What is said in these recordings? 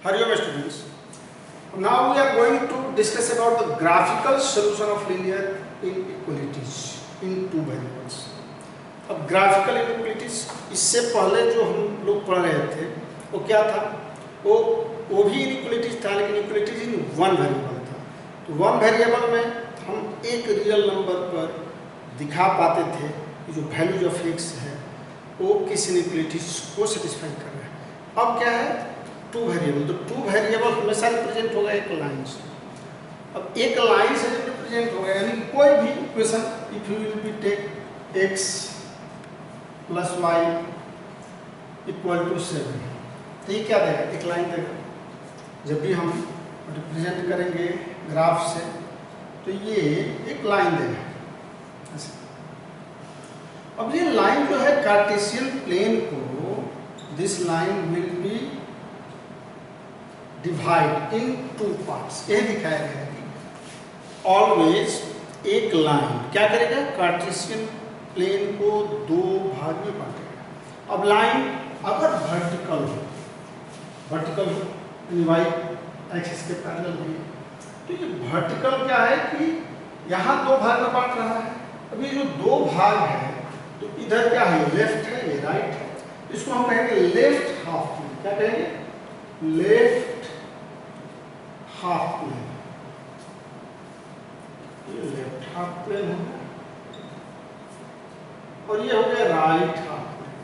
Hariom students. Now we are going to discuss about the graphical solution of linear inequalities in two variables. अब graphical inequalities इससे पहले जो हम लोग पढ़ रहे थे वो क्या था, वो भी इनइक्वालिटीज था, लेकिन इक्वालिटीज इन वन वेरिएबल था। तो वन वेरिएबल में हम एक रियल नंबर पर दिखा पाते थे कि जो वैल्यूज ऑफ एक्स है वो किस इनइक्वालिटीज को सेटिस्फाई कर रहा है। अब क्या है, टू वेरिएबल, तो टू वेरिएबल हमेशा रिप्रेजेंट होगा एक लाइन से। अब एक लाइन से जब रिप्रेजेंट होगा यानी कोई भी equation if you will be take X plus Y equal to 7, तो ये क्या देगा, एक लाइन देगा। जब भी हम रिप्रेजेंट करेंगे ग्राफ से तो ये एक लाइन देगा। अब ये लाइन जो है कार्टेशियन प्लेन को, this line will be divide in two parts. ये दिखाया गया है कि ऑलवेज एक लाइन क्या करेगा, कार्टेशियन प्लेन को दो भाग में बांटेगा। अब लाइन अगर वर्टिकल हो वाई एक्सिस के पैरेलल भी, तो ये वर्टिकल क्या है कि यहाँ दो भाग में बांट रहा है। अब ये जो दो भाग है तो इधर क्या है, लेफ्ट है, ये राइट है, इसको हम कहेंगे लेफ्ट हाफ प्लेन। क्या कहेंगे, लेफ्ट हाफ प्लेन। ये लेफ्ट हाफ प्लेन हो गया और ये हो गया राइट हाफ प्लेन।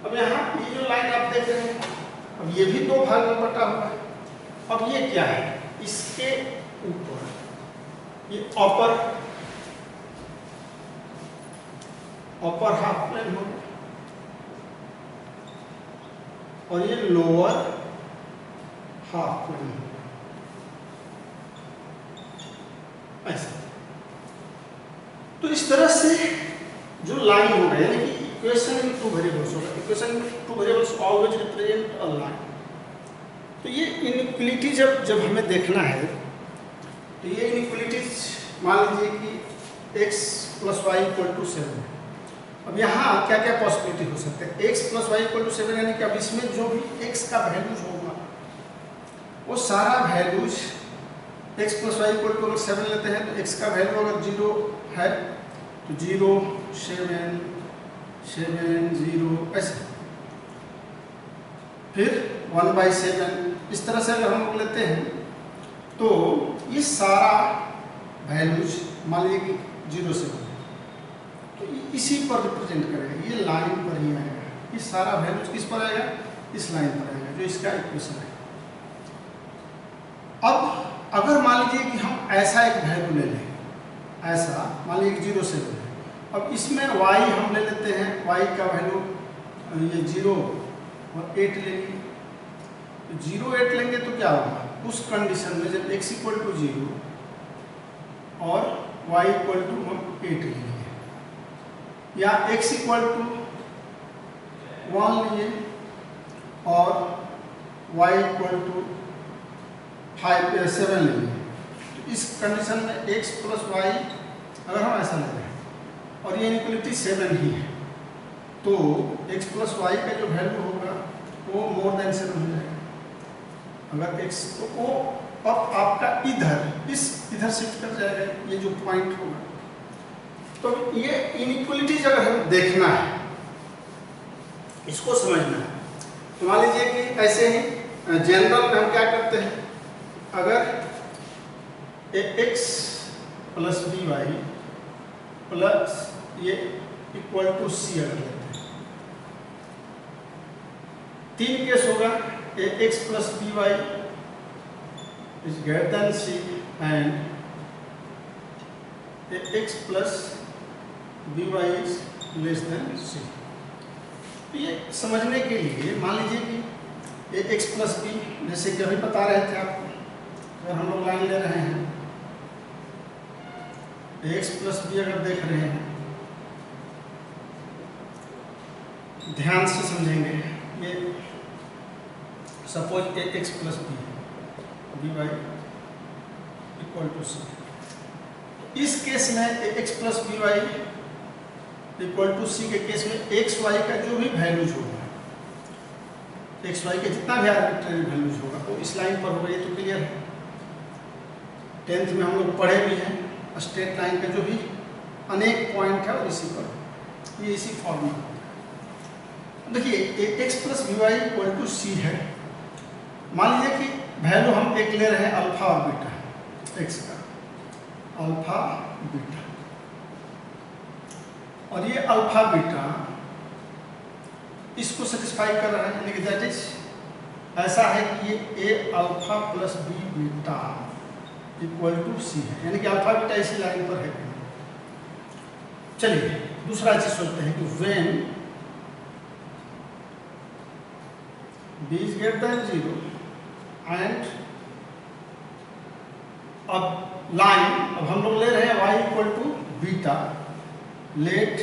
अब यहाँ ये जो लाइन आप देख रहे हैं, अब ये भी दो भाग में बटा हुआ है। अब ये क्या है, इसके ऊपर ये अपर हाफ प्लेन हो गया और ये लोअर हाफ प्लेन हो गया, ऐसा। तो इस तरह से जो लाइन होगा यानी कि इक्वेशन इन टू वेरिएबल्स होगा। Equation in two variables always represent a line. तो ये इनइक्वालिटी जब हमें देखना है तो ये इनइक्वालिटीज मान लीजिए कि x plus Y equal to 7। अब यहाँ क्या क्या पॉसिबिलिटी हो सकते हैं, x plus Y equal to 7 यानी कि अब इसमें जो भी x का वैल्यूज होगा वो सारा values x plus Y equal to अगर 7 लेते हैं तो x का वैल्यू अगर 0 है तो 0 7 7 0 ऐसे, फिर 1/7 इस तरह से अगर हम लोग लेते हैं तो ये सारा वैल्यूज मान लीजिए कि 0 से बने तो इसी पर रिप्रेजेंट करेगा, ये लाइन पर ही आएगा। ये सारा वैल्यूज किस पर आएगा, इस लाइन पर आएगा जो इसका इक्वेशन है। अब अगर मान लीजिए कि हम ऐसा एक वैल्यू ले लें, ऐसा मान लीजिए कि 0 से बने, अब इसमें y हम ले लेते हैं, y का वैल्यू ये 0 और 8 लेंगे। 0 8 लेंगे तो क्या होगा, उस कंडीशन में जब x इक्वल टू 0 और y इक्वल टू हम 8 लेंगे या x इक्वल टू 1 लिए और y इक्वल टू 7 लेंगे, तो इस कंडीशन में x प्लस वाई अगर हम ऐसा ले रहे हैं और ये इनइक्वालिटी 7 ही है तो x प्लस वाई का जो वैल्यू होगा वो मोर देन 7 हो जाएगा। अगर x तो वो अब आपका इधर शिफ्ट कर जाएगा, ये जो पॉइंट होगा। तो ये इनइक्वालिटीज अगर हम देखना है, इसको समझना है, तो मान लीजिए कि ऐसे ही जनरल में हम क्या करते हैं, अगर x plus B Y plus ये इक्वल टू सी अगर लेते हैं, 3 केस होगा, x plus B Y is greater than C and x plus B Y is less than C. ये समझने के लिए मान लीजिए कि x प्लस बी, जैसे कि अभी बता रहे थे आपको, अगर हम लोग लाइन ले रहे हैं x प्लस बी अगर देख रहे हैं, ध्यान से समझेंगे। ये सपोज x प्लस बी है, B Y equal to C. इस केस में x plus B Y equal to C के केस में एक्स वाई का जो भी वैल्यूज होगा, एक्स वाई का जितना भी आर्बिट्रेरी वैल्यूज होगा वो इस लाइन पर होगा। ये तो क्लियर है, 10th में हम लोग पढ़े भी हैं, स्ट्रेट लाइन का जो भी अनेक पॉइंट है और इसी पर, ये इसी फॉर्म में होगा। देखिए X plus V Y equal to C है। मान लीजिए कि वैल्यू हम एक ले रहे हैं अल्फा और बीटा, एक्स का अल्फा बीटा, और ये अल्फा बीटा इसको सेटिस्फाई कर रहा है, यानी कि दैट इज ऐसा है कि ये A alpha plus B beta equal to C है, यानी कि अल्फा बीटा इसी लाइन पर है। चलिए दूसरा चीज सोचते हैं कि when B is greater than 0 and अब लाइन, अब हम लोग ले रहे हैं y equal to beta, let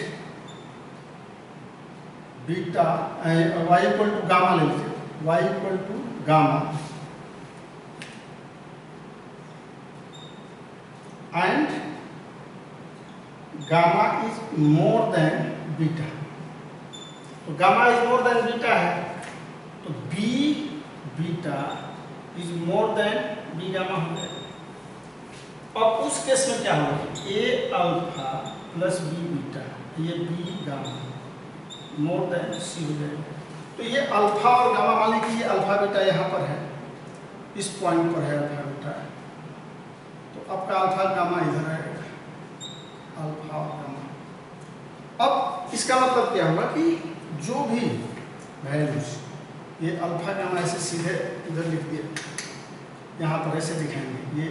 beta y equal to gamma ले लीजिए, y equal to gamma and gamma is more than beta. तो gamma is more than beta है, तो B beta is more than B gamma हो जाएगा। अब उस केस में क्या होगा, A alpha plus B beta, ये बी गामा मोर देन सी हो जाएगा। तो ये अल्फा और गामा, मान लीजिए ये अल्फा बीटा यहाँ पर है, इस पॉइंट पर है अल्फा बीटा, तो आपका अल्फा गामा इधर आएगा, अल्फा और गामा। अब इसका मतलब क्या होगा कि जो भी वैल्यूज, ये अल्फा गामा ऐसे सीधे इधर लिख दिया, यहाँ पर ऐसे दिखाएंगे, ये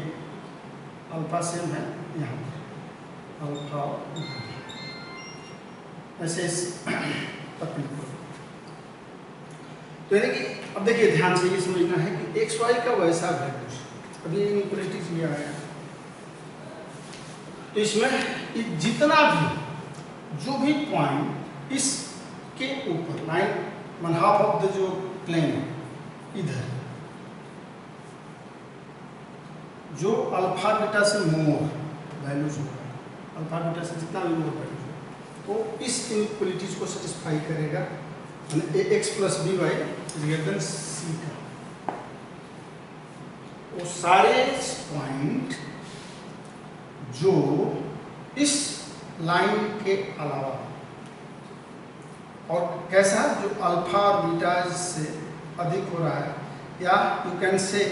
अल्फा सेम है यहाँ पर, अल्फा और ऐसे इस तकनीक को। तो यानी कि अब देखिए ध्यान से ये समझना है कि एक्स वाई का वैसा वैल्यूज, अभी इनइक्वालिटीज भी आ गया, तो इसमें जितना भी जो भी पॉइंट इसके ऊपर line one half of the जो प्लेन है इधर, जो अल्फा बीटा से मोर वैल्यूज होगा, अल्फा बीटा से जितना भी मोर वैल्यूज होगा, तो इस इनइक्वालिटीज को सेटिस्फाई करेगा, यानी X plus B Y is greater than C का। वो सारे पॉइंट जो इस लाइन के अलावा और कैसा, जो अल्फा और बीटा से अधिक हो रहा है, या यू कैन से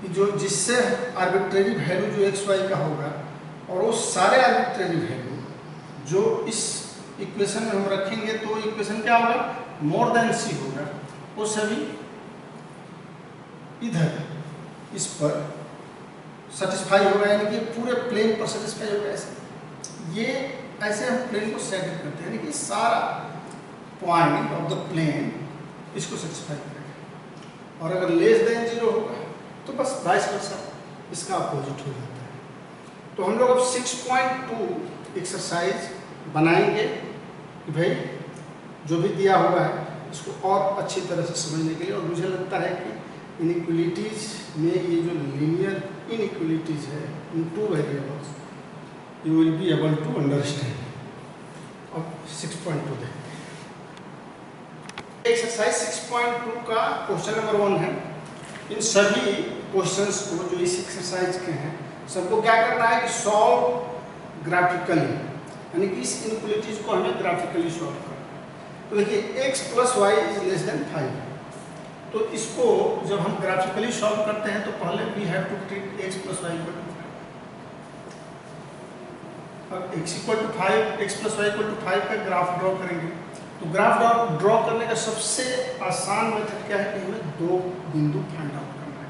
कि जो जिससे आर्बिट्रेरी वैल्यू जो एक्स वाई का होगा, और वो सारे आर्बिट्रेरी वैल्यू जो इस इक्वेशन में हम रखेंगे, तो इक्वेशन क्या होगा, मोर देन सी होगा, वो सभी इधर इस पर सेटिस्फाई होगा, यानी कि पूरे प्लेन पर सेटिस्फाई होगा। ऐसे ये ऐसे हम प्लेन को सेट करते हैं, यानी कि सारा पॉइंट ऑफ द प्लेन इसको सेटिस्फाई करेगा, और अगर लेस देन 0 होगा तो बस वाइस वर्सा इसका अपोजिट हो जाता है। तो हम लोग अब 6.2 एक्सरसाइज बनाएंगे कि भाई जो भी दिया हुआ है इसको और अच्छी तरह से समझने के लिए, और मुझे लगता है कि इनइक्वालिटीज में ये जो लीनियर इनइक्वालिटीज है in two variables, you will be able to understand. अब 6.2 देखते हैं। एक्सरसाइज 6.2 का क्वेश्चन नंबर 1 है। इन सभी क्वेश्चंस को जो इस एक्सरसाइज के हैं सबको क्या करना है कि सॉल्व ग्राफिकली, यानी कि इस इनइक्वालिटीज को हमें ग्राफिकली सॉल्व करना है। तो देखिए x plus Y is less than 5, तो इसको जब हम ग्राफिकली सॉल्व करते हैं तो पहले we have to treat x plus Y equal to 5। अब x equal to 5, x plus Y equal to 5 का ग्राफ ड्रॉ करेंगे। तो ग्राफ ड्रॉ करने का सबसे आसान मेथड क्या है कि हमें दो बिंदु फाइंड आउट करना है।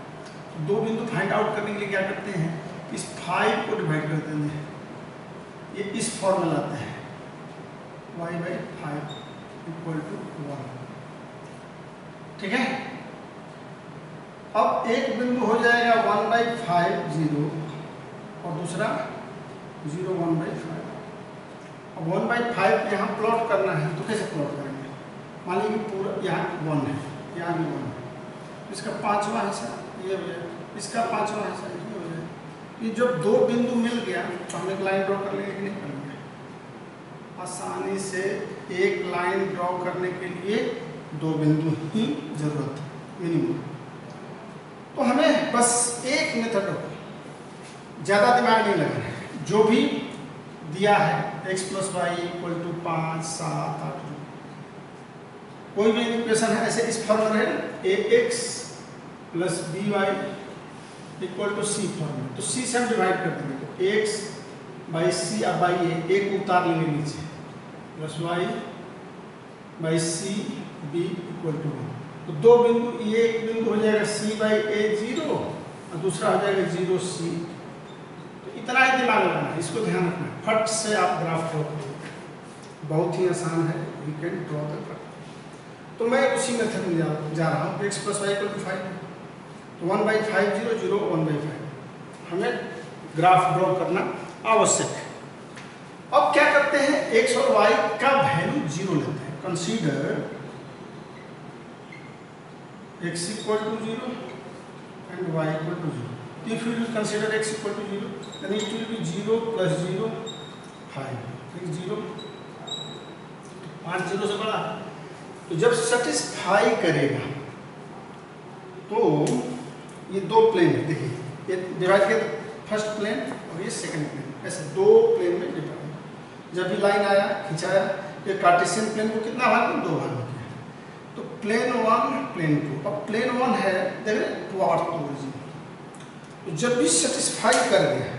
तो दो बिंदु फाइंड आउट करने के लिए क्या करते हैं, इस 5 को डिवाइड कर देते हैं, ये इस फॉर्म में लाते हैं, y/5 इक्वल टू 1। ठीक है, अब एक बिंदु हो जाएगा 1/5 0 और दूसरा 0 1/5। अब 1/5 यहाँ प्लॉट करना है तो कैसे प्लॉट करेंगे, मान लीजिए पूरा यहाँ 1 है, यहाँ भी 1 है, इसका 5वां हिस्सा ये हो जाएगा, इसका 5वां हिस्सा ये हो जाएगा। ये जब दो बिंदु मिल गया तो हम एक लाइन ड्रॉ कर लेंगे कि नहीं करेंगे, आसानी से एक लाइन ड्रॉ करने के लिए 2 बिंदु ही जरूरत है मिनिमम। तो हमें बस एक मेथड ज़्यादा दिमाग नहीं लगाना है, जो भी दिया है x + y = 5, 7, 8, कोई भी इक्वेशन है ऐसे इस फॉर्म में रहेगा ax + by = c फॉर्म में, तो c से हम डिवाइड कर देंगे, तो x/c अब बाई a को उतार लेंगे नीचे, +y/c b = 1। तो 2 बिंदु, ये एक बिंदु हो जाएगा c/a 0 और दूसरा हो जाएगा 0c। तो इतना ही दिमाग लगाना है, इसको ध्यान रखना है। फट से आप ग्राफ ड्रॉ करोगे, बहुत ही आसान है, you can draw the graph. तो मैं उसी मेथड में जा रहा हूँ, x + y = 5, तो 1/5 0 0 1/5 हमें ग्राफ ड्रॉ करना आवश्यक है। अब क्या करते हैं, x और y का वैल्यू 0 लेते हैं। Consider x = 0 and y = 0. If you will consider x = 0, then it will be 0 + 0 5, 0, 5 0 से बड़ा। तो जब सेटिस्फाई करेगा तो ये 2 प्लेन है, देखिए ये डिवाइड किया, फर्स्ट प्लेन और ये सेकंड प्लेन, ऐसे 2 प्लेन में डिवाइड। जब भी लाइन आया खिंचाया, ये कार्टेशियन प्लेन को कितना भाग में, 2 भाग में किया। तो प्लेन 1 प्लेन 2, अब प्लेन 1 है देख रहे टुवर्ड्स द ओरिजिन, तो जब भी सेटिस्फाई कर गया,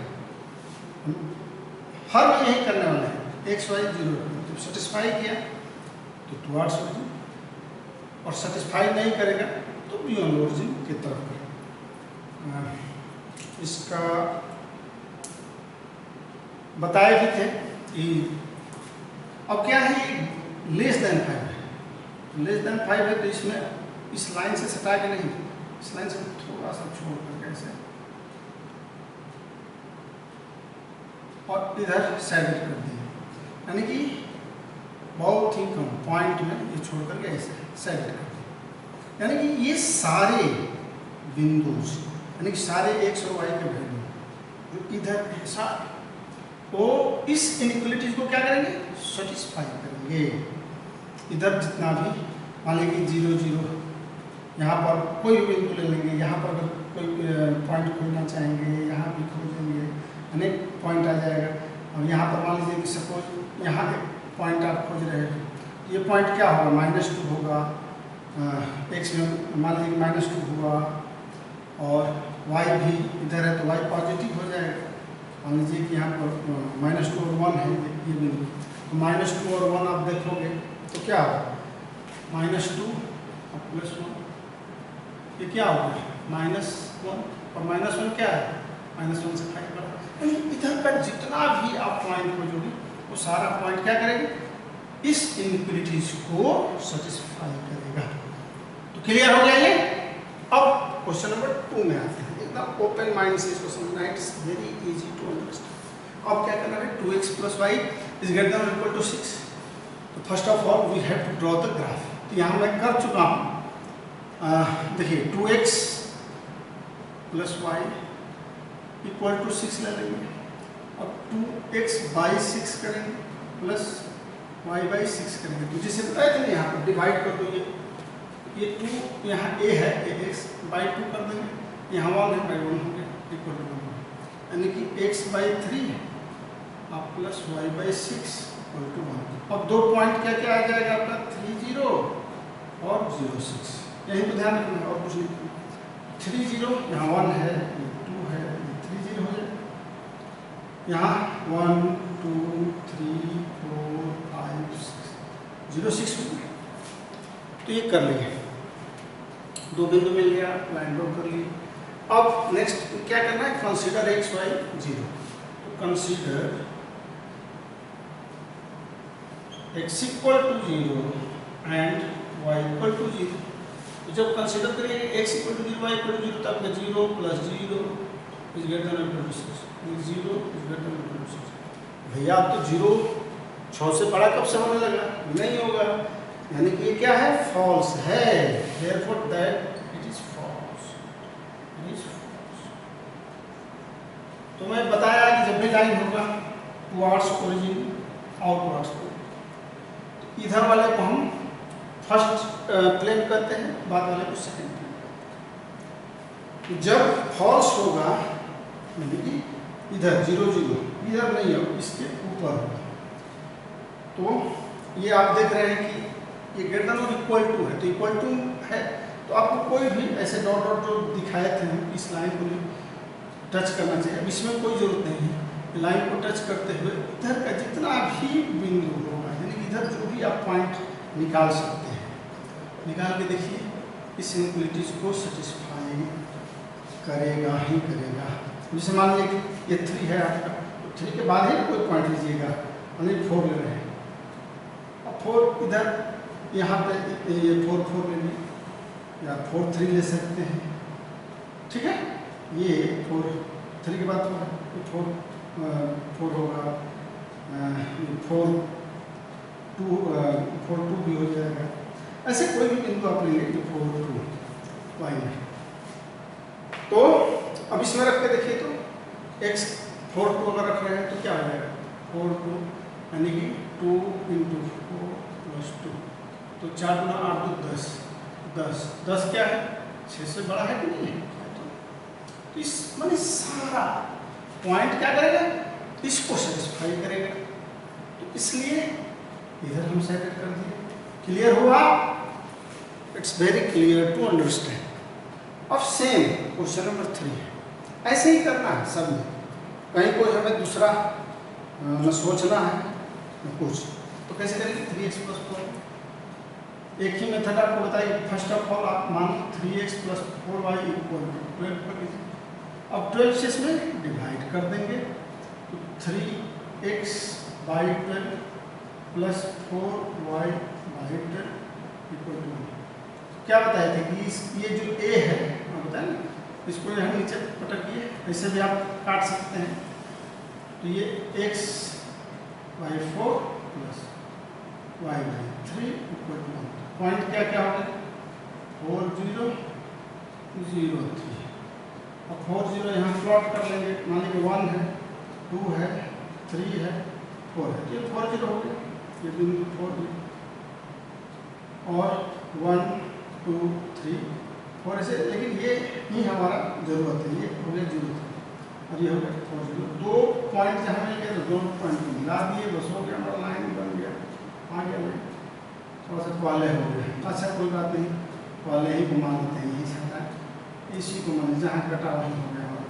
हर में यही करने वाला है, x y 0, जब सेटिस्फाई किया तो टुवर्ड्स ओरिजिन, और सेटिस्फाई नहीं करेगा तो बियॉन्ड ओरिजिन की तरफ करेगा। इसका बताए भी थे कि अब क्या है, <5 है, <5 है, तो इसमें इस लाइन से सटा के नहीं, इस लाइन से थोड़ा सा छोड़ करके ऐसे और इधर साइड कर दिए, यानी कि बहुत ही कम पॉइंट में ये छोड़ करके ऐसे साइड कर दिए, यानी कि ये सारे बिंदु, यानी कि सारे x और y के वैल्यू जो इधर है सारे, वो इस इनइक्वालिटीज को क्या करेंगे, सेटिस्फाई करेंगे। इधर जितना भी मान लीजिए 0 0, यहाँ पर कोई बिंदु ले लेंगे, यहाँ पर अगर कोई पॉइंट खोजना चाहेंगे यहाँ भी खोजेंगे, अनेक पॉइंट आ जाएगा। और यहाँ पर मान लीजिए कि सपोज यहाँ एक पॉइंट आप खोज रहे हैं, ये पॉइंट क्या होगा, -2 होगा, x में मान लीजिए -2 हुआ, और y भी इधर है तो y पॉजिटिव हो जाएगा। मान लीजिए कि यहाँ पर -2 और 1 है ये बिंदु, तो -2 और 1 आप देखोगे तो क्या होगा, -2 और +1, ये क्या होगा, -1, और -1 क्या है, -1 से 5 बड़ा। इधर का जितना भी आप पॉइंट खोजोगे वो सारा पॉइंट क्या करेगा, इस इनइक्वालिटीज को सेटिस्फाई करेगा। तो क्लियर हो गया ये। अब क्वेश्चन नंबर 2 में आते हैं, एकदम ओपन माइंड से इसको समझना है, it's very easy to understand. अब क्या करना है, 2x + y > 6। तो first of all we have to draw the graph. तो यहाँ मैं कर चुका हूँ, देखिए 2x + y = 6 ले लेंगे, और 2x/6 करेंगे प्लस y/6 करेंगे। तो जिसे बताया था यहाँ पर डिवाइड कर दो, ये 2 यहाँ a है, x/2 कर देंगे, यहाँ 1 है, 1 हो गया, = 1, यानी कि x/3 आप प्लस y/6 = 1। अब 2 पॉइंट क्या क्या आ जाएगा आपका, 3 0 और 0 6, यही तो ध्यान रखना है और कुछ नहीं करना। 3 0 यहाँ 1 है, 2 है, 3 0 हो जाएगा, यहाँ 1 2 3 4 5 6 0 6 हो गया। तो ये कर लेंगे, 2 बिंदु मिल गया, लाइन ड्रॉ कर ली। अब नेक्स्ट क्या करना है, कंसीडर x y 0। तो कंसीडर x = 0 एंड y = 0। तो जब कंसीडर करेंगे x = 0 y = 0, तो आपका 0 + 0 > 6, 0 > 6। भैया आप तो 0 6 से बड़ा कब से होने लगा, नहीं होगा, यानी कि ये क्या है, फॉल्स है, therefore that it is false, it is false। तो मैं बताया कि जब भी लाइन होगा टुवर्ड्स ओरिजिन और टुवर्ड्स इधर वाले को हम फर्स्ट प्लेन कहते हैं, बाद वाले को सेकंड प्लेन। जब फॉल्स होगा यानी कि इधर 0 0 इधर नहीं है, इसके ऊपर होगा। तो ये आप देख रहे हैं कि ये ग्रेटर देन और इक्वल टू है, तो इक्वल टू है तो आपको कोई भी ऐसे डॉट डॉट जो दिखाए थे हम इस लाइन को टच करना चाहिए। अब इसमें कोई जरूरत नहीं है, लाइन को टच करते हुए इधर का जितना भी बिंदु होगा यानी कि इधर जो भी आप पॉइंट निकाल सकते हैं, निकाल के देखिए इस इनइक्वालिटीज को सेटिस्फाई करेगा ही करेगा। जैसे मान लीजिए कि ये 3 है आपका, तो 3 के बाद ही कोई पॉइंट लीजिएगा, यानी 4 ले रहे हैं। अब 4 इधर यहाँ पे ये 4 4 ले लें या 4 3 ले सकते हैं, ठीक है। ये 4 3 के बाद 4 4 होगा, 4 2 भी हो जाएगा। ऐसे कोई भी बिंदु आप लेंगे तो 4 2 पाएंगे। तो अब इसमें रख के देखिए तो x 4 2 अगर रख रहे हैं तो क्या हो जाएगा 4 2 यानी कि 2 × 4 + 2, तो 4 × 8 = 10 10 10 क्या है 6 से बड़ा है कि नहीं है। तो इस माने सारा पॉइंट क्या करेगा, इसको सेटिस्फाई करेगा। तो इसलिए इधर हम सेट कर दिए। क्लियर हुआ? It's very clear to understand. अब सेम क्वेश्चन नंबर 3 है, ऐसे ही करना है सब में, कहीं कोई हमें दूसरा न सोचना है न कुछ। तो कैसे करेंगे 3x + 4, एक ही मेथड आपको बताइए। फर्स्ट ऑफ ऑल आप मान 3x + 4y = 12 कर लीजिए। अब 12 से इसमें डिवाइड कर देंगे तो 3x / 12 + 4y / 12 = 1। क्या बताए थे कि ये जो a है बताए ना, इसको यहाँ नीचे पटकिए, ऐसे भी आप काट सकते हैं। तो ये x / 4 + y / 3 = 1। पॉइंट क्या क्या हो गए 4 0 0 3। अब 4 0 यहाँ प्लॉट कर लेंगे, मान लीजिए 1 है 2 है 3 है 4 है, ये 4 0 हो गया, ये बिंदु 4 और 1 2 3 4 ऐसे। लेकिन ये ही हमारा जरूरत है, ये हो गया 0 और ये हो गया 4 0। 2 पॉइंट जहाँ मिल गए तो 2 पॉइंट को मिला दिए, बस हो गया हमारा लाइन बन गया। आ गया लाइन, थोड़ा सा वाले हो गए। अच्छा कोई बात नहीं, वाले ही घुमा देते हैं, यही सारा इसी को मान जहाँ कटा वहीं हो गया हमारा।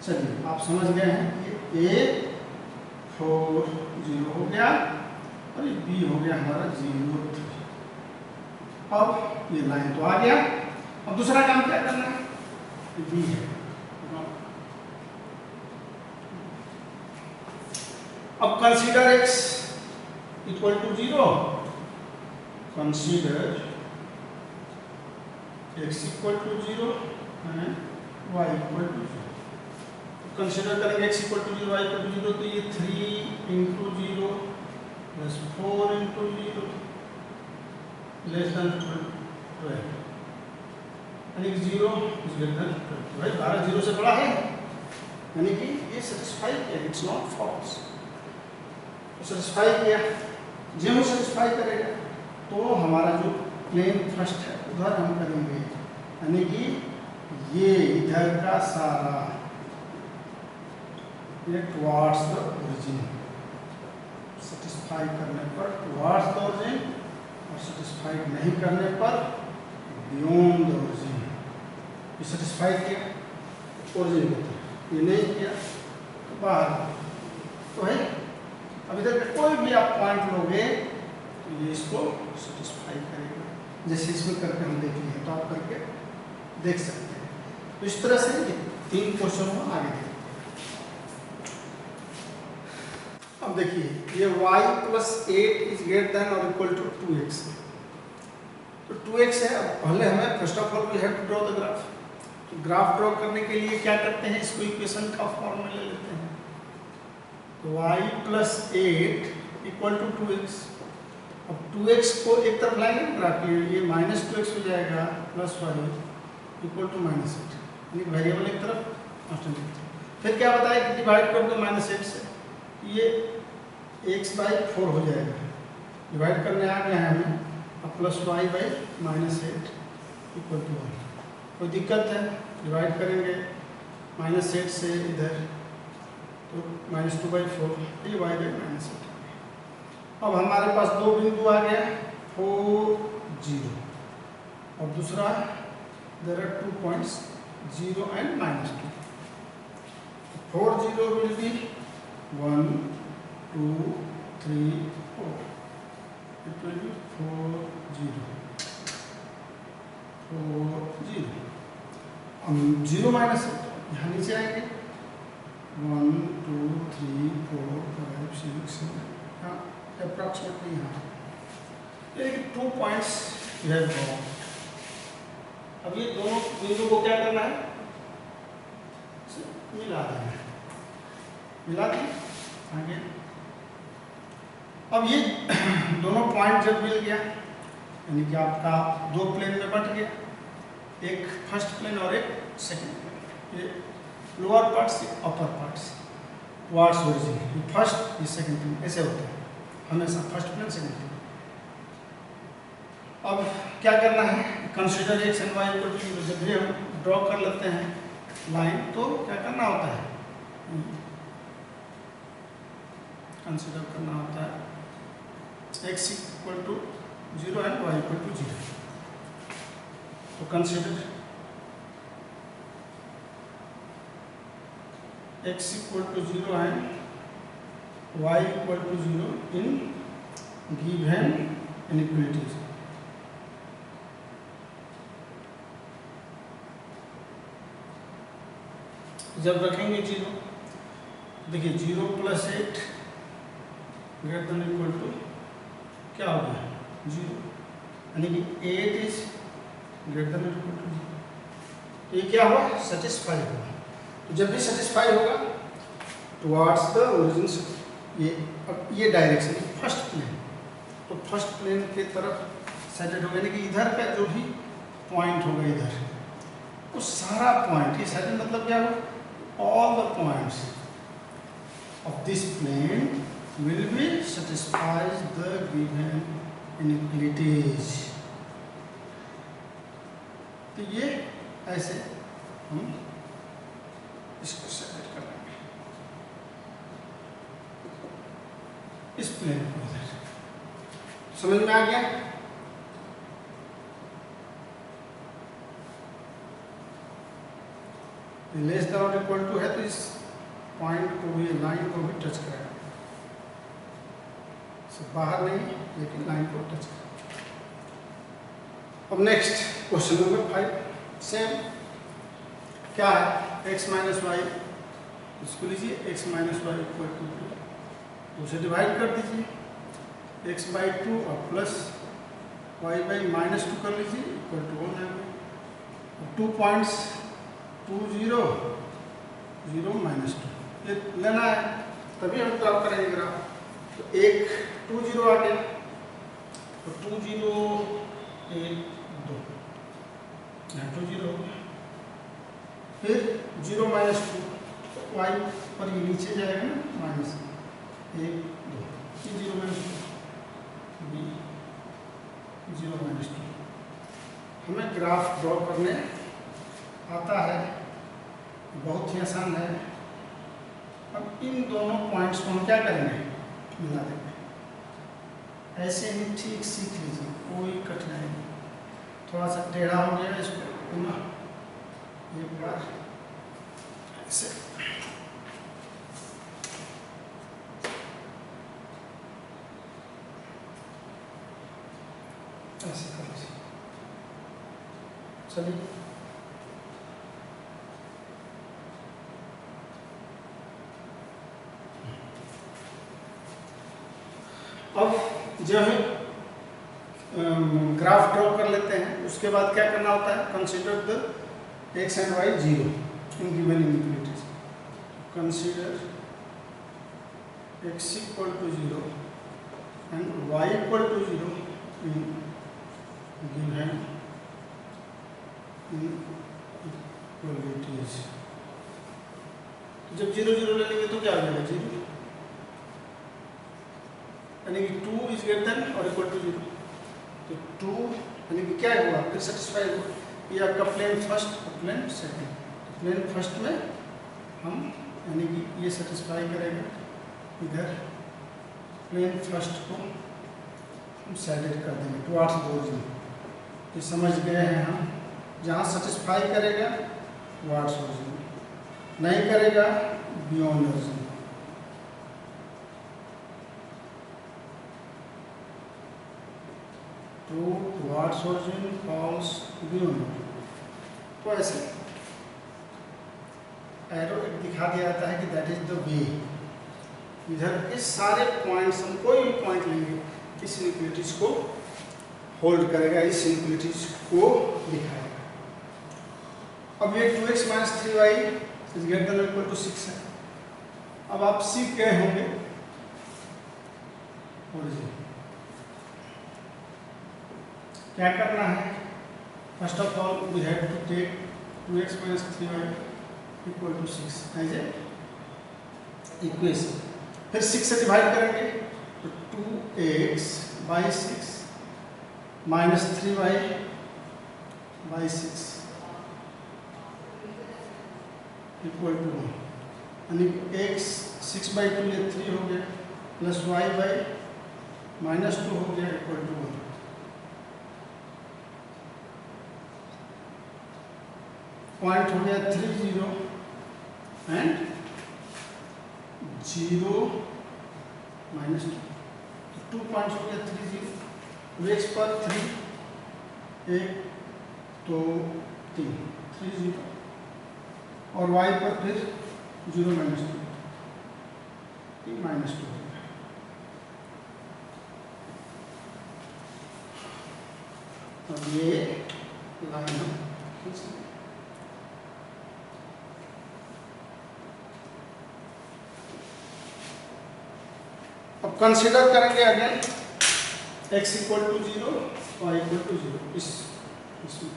चलिए आप समझ गए हैं, ये A 4 0 हो गया और ये B हो गया हमारा 0 3। अब ये लाइन तो आ गया। अब दूसरा काम क्या करना है, ये B है। अब consider x = 0, consider x = 0 and y = 0। Consider करेंगे x = 0 y = 0, तो ये 3 × 0 + 4 × 0 <= 12 यानी कि 0 > 12। भाई 12 0 से बड़ा है, यानी कि ये सेटिस्फाई किया, इट्स नॉट फॉल्स। सेटिस्फाई किया, जो सेटिस्फाई करेगा तो हमारा जो प्लेन फर्स्ट है उधर हम करेंगे, यानी कि ये इधर का सारा ये टुवार्ड्स द ओरिजिन, सेटिस्फाई करने पर टुवार्ड्स द ओरिजिन और सेटिस्फाई नहीं करने पर बियॉन्ड द ओरिजिन। ये सेटिस्फाई किया ओरिजिन को, ये नहीं किया तो बाहर। तो है अब इधर कोई भी आप पॉइंट लोगे तो ये इसको सेटिस्फाई करेगा, जैसे इसमें करके हम देख लिए, तो आप करके देख सकते हैं। तो इस तरह से ये 3 क्वेश्चन में आगे देखते हैं। अब देखिए ये y + 8 = 2x, तो 2x है। अब पहले हमें first of all we have to draw the graph. तो ग्राफ ड्रॉ करने के लिए क्या करते हैं, इसको इक्वेशन का फॉर्म में ले लेते हैं। तो y + 8 = 2x। अब 2x को एक तरफ लाएंगे ग्राफ के, ये -2x हो जाएगा +y = -8, यानी वेरिएबल एक तरफ कांस्टेंट। फिर क्या बताया कि डिवाइड कर दो -8 से, ये x/4 हो जाएगा, डिवाइड करने आ गया है हमें, अब plus Y by minus 8 equal to 1। कोई दिक्कत है? डिवाइड करेंगे -8 से इधर तो -2/4, ये वाई बाई -8। अब हमारे पास दो बिंदु आ गया, 4, 0, और दूसरा there are 2 points 0 and -2। 4, 0 will be 1, 2, 3, 4। It will be 4, 0, 4, 0। हम 0 माइनस यहाँ नीचे आएंगे, 1, 2, 3, 4, 5, 6, 7, हाँ अप्रॉक्सीमेटली यहाँ। ये 2 पॉइंट्स है। अब ये दोनों बिंदु को क्या करना है? मिला देना है। मिला दी आगे। अब ये दोनों पॉइंट जब मिल गया, यानी कि आपका दो प्लेन में बट गया, एक फर्स्ट प्लेन और एक सेकंड प्लेन। ये लोअर पार्ट्स, अपर पार्ट्स, टुवर्ड्स ओरिजिन, ये फर्स्ट ये सेकंड प्लेन, ऐसे होता है हमेशा, फर्स्ट प्लेन सेकंड प्लेन। अब क्या करना है? Consider X and Y equal to 0। जब भी हम ड्रॉ कर लेते हैं लाइन तो क्या करना होता है? कंसीडर करना होता है x equal to 0 and y equal to 0। तो consider x equal to 0 and y equal to 0 in given inequalities. जब रखेंगे 0, देखिए 0 + 8 ग्रेटर देन इक्वल टू क्या हो गया? 0, यानी कि 8 is greater than equal to 0। ये क्या हुआ? सेटिस्फाई हुआ। तो जब भी सेटिस्फाई होगा टुवर्ड्स द ओरिजिन, ये डायरेक्शन फर्स्ट प्लेन, तो फर्स्ट प्लेन के तरफ सेटेड होगा, यानी कि इधर का जो भी पॉइंट होगा इधर, वो सारा पॉइंट, ये सेटेड मतलब क्या होगा? All the points of this plane will be satisfies the given inequalities। तो ये ऐसे हम इसको सेलेक्ट कर लेंगे, इस प्लेन को इधर। समझ में आ गया? लेस देन और इक्वल टू है तो इस पॉइंट को भी, लाइन को भी टच करेगा, बाहर नहीं लेकिन लाइन को टच करेगा। अब नेक्स्ट क्वेश्चन नंबर 5 सेम क्या है? x माइनस वाई, इसको लीजिए x minus Y equal to 2, उसे डिवाइड कर दीजिए x/2 और प्लस y/-2 कर लीजिए इक्वल टू 1 है। 2 पॉइंट्स 2, 0, 0, -2 ये लेना है, तभी हम ड्रॉ करेंगे ग्राफ। तो एक 2, 0 आ गया, तो 2, 0, 1, 2, यहाँ 2, 0 हो गया। फिर 0, -2, तो y पर ये नीचे जाएगा ना, -1, 2, 0, -2, b 0, -2। हमें ग्राफ ड्रॉ करने आता है, बहुत ही आसान है। अब इन दोनों पॉइंट्स को हम क्या करेंगे? मिला देंगे। ऐसे ही ठीक सीख लीजिए, कोई कठिनाई नहीं। थोड़ा सा टेढ़ा हो गया इसको पुनः एक बार ऐसे ऐसे कर लीजिए। चलिए अब जब हम ग्राफ ड्रॉ कर लेते हैं उसके बाद क्या करना होता है? Consider the x and y 0 in given inequalities. Consider x equal to 0 and y equal to 0 in given inequalities. जब 0, 0 ले लेंगे तो क्या हो जाएगा? 0 यानी कि 2 इज ग्रेटर देन और इक्वल टू 0, तो 2 यानी कि क्या हुआ, फिर सेटिस्फाई हुआ। ये आपका प्लेन फर्स्ट और प्लेन सेकंड। प्लेन फर्स्ट में हम यानी कि ये सेटिस्फाई करेगा, इधर प्लेन फर्स्ट को हम सैडेड कर देंगे टुवार्ड्स द ओरिजिन। ये समझ गए हैं हम, जहाँ सेटिस्फाई करेगा टुवार्ड्स ओरिजिन, नहीं करेगा beyond origin. To towards origin, falls beyond origin. तो ऐसे एरो दिखा दिया जाता है कि दैट इज द वे। इधर के सारे पॉइंट्स, हम कोई भी पॉइंट लेंगे, इस इनइक्वालिटीज को होल्ड करेगा, इस इनइक्वालिटीज को दिखाएगा। अब ये 2x minus 3y is greater than equal to 6 है। अब आप सीख गए होंगे ओरिजिन क्या करना है। First of all we have to take 2x minus 3y equal to 6 as a equation, फिर 6 से डिवाइड करेंगे तो 2x by 6 minus 3y by 6 equal to 1, यानी x 6 बाई 2 ये 3 हो गया, प्लस y बाई माइनस 2 हो गया इक्वल टू 1। पॉइंट हो गया 3 0 एंड 0 माइनस 2, तो 2 पॉइंट्स हो गया 3 0। x पर 3 1 2 3 3 0 और y पर फिर 0 माइनस 2 माइनस 2 हो गया। अब ये लाइन हम खींच लेंगे। अब कंसीडर करेंगे again x equal to 0 y equal to 0, इसमें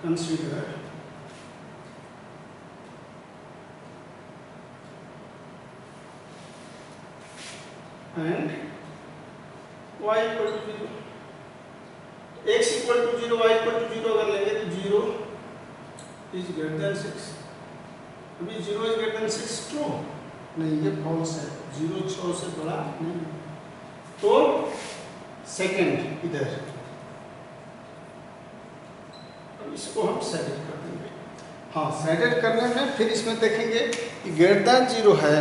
consider and y equal to 0, x equal to 0 y equal to 0 अगर लेंगे तो 0 इज ग्रेटर देन 6। अभी 0 इज ग्रेटर देन 6 ट्रू नहीं, ये फॉल्स है, 0 6 से बड़ा नहीं। तो सेकंड इधर, अब इसको हम सैडेड कर देंगे। हाँ, सैडेड करने में फिर इसमें देखेंगे कि ग्रेटर देन 0 है,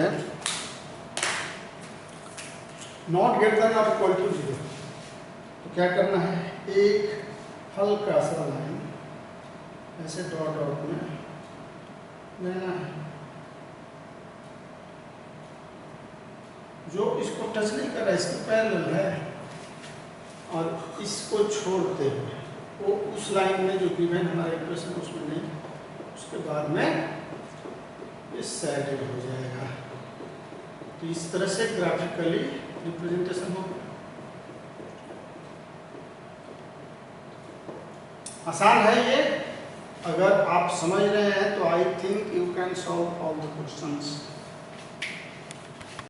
नॉट ग्रेटर देन और इक्वल टू 0, तो क्या करना है, एक हल्का सा लाइन ऐसे डॉट डॉट में लेना है जो इसको टच नहीं कर रहा है, इसके पैरेलल है, और इसको छोड़ते हुए वो उस लाइन में जो गिवन हमारा इक्वेशन उसमें नहीं, उसके बाद में ये सैडेड हो जाएगा। तो इस तरह से ग्राफिकली रिप्रेजेंटेशन होगा। आसान है ये, अगर आप समझ रहे हैं तो I think you can solve all the questions.